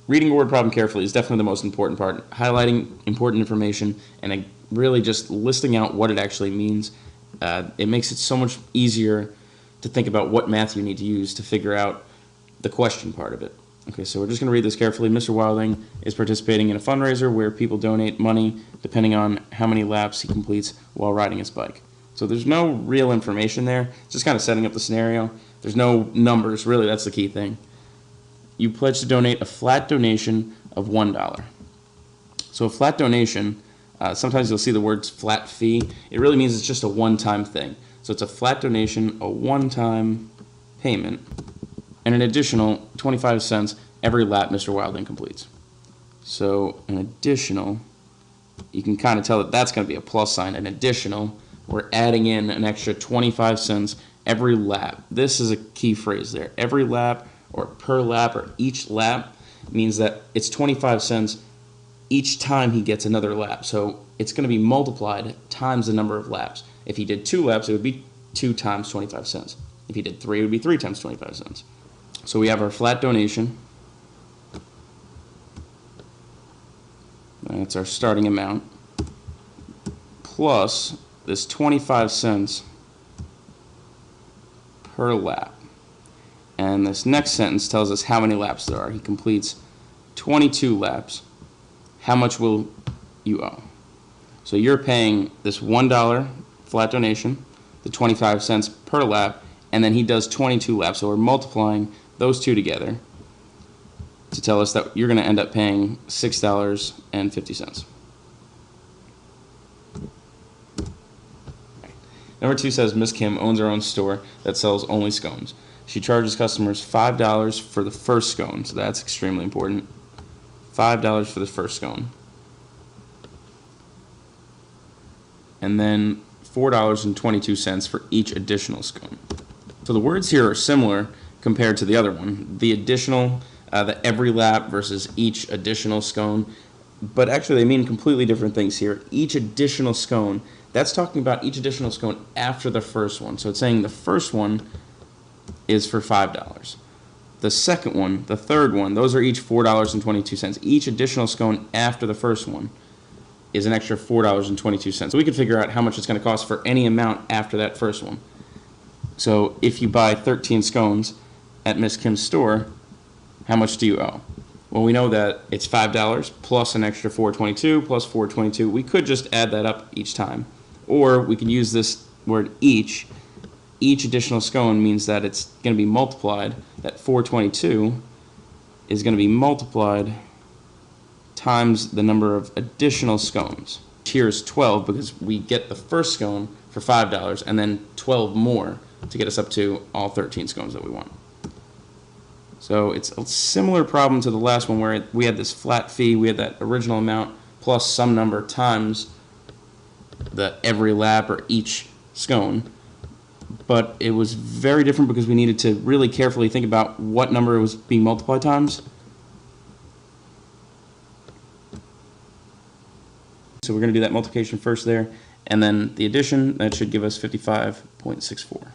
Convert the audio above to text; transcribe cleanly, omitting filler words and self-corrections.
reading a word problem carefully is definitely the most important part. Highlighting important information and really just listing out what it actually means. It makes it so much easier to think about what math you need to use to figure out the question part of it. Okay, so we're just going to read this carefully. Mr. Wilding is participating in a fundraiser where people donate money depending on how many laps he completes while riding his bike. So there's no real information there. It's just kind of setting up the scenario. There's no numbers, really. That's the key thing. You pledge to donate a flat donation of $1. So a flat donation, sometimes you'll see the words flat fee. It really means it's just a one-time thing. So it's a flat donation, a one-time payment, and an additional 25 cents every lap Mr. Wilding completes. So an additional, you can kind of tell that that's going to be a plus sign. An additional, we're adding in an extra 25 cents every lap. This is a key phrase there. Every lap, or per lap, or each lap means that it's 25 cents each time he gets another lap. So it's going to be multiplied times the number of laps. If he did 2 laps, it would be 2 times 25 cents. If he did 3, it would be 3 times 25 cents. So we have our flat donation. That's our starting amount. Plus this 25 cents per lap. And this next sentence tells us how many laps there are. He completes 22 laps. How much will you owe? So you're paying this $1 flat donation, the 25 cents per lap, and then he does 22 laps. So we're multiplying those two together to tell us that you're going to end up paying $6.50. Number 2 says Miss Kim owns her own store that sells only scones. She charges customers $5 for the first scone, so that's extremely important. $5 for the first scone. And then $4.22 for each additional scone. So the words here are similar compared to the other one. The additional, the every lap versus each additional scone. But actually they mean completely different things here. Each additional scone, that's talking about each additional scone after the first one. So it's saying the first one is for $5. The second one, the third one, those are each $4.22. Each additional scone after the first one is an extra $4.22. So we could figure out how much it's going to cost for any amount after that first one. So if you buy 13 scones at Miss Kim's store, how much do you owe? Well, we know that it's $5 plus an extra $4.22 plus $4.22. We could just add that up each time. Or we can use this word each. Each additional scone means that it's going to be multiplied. That $4.22 is going to be multiplied times the number of additional scones. Here is 12 because we get the first scone for $5 and then 12 more to get us up to all 13 scones that we want. So it's a similar problem to the last one where we had this flat fee, we had that original amount plus some number times the every lap or each scone. But it was very different because we needed to really carefully think about what number it was being multiplied times. So we're going to do that multiplication first there, and then the addition, that should give us 55.64.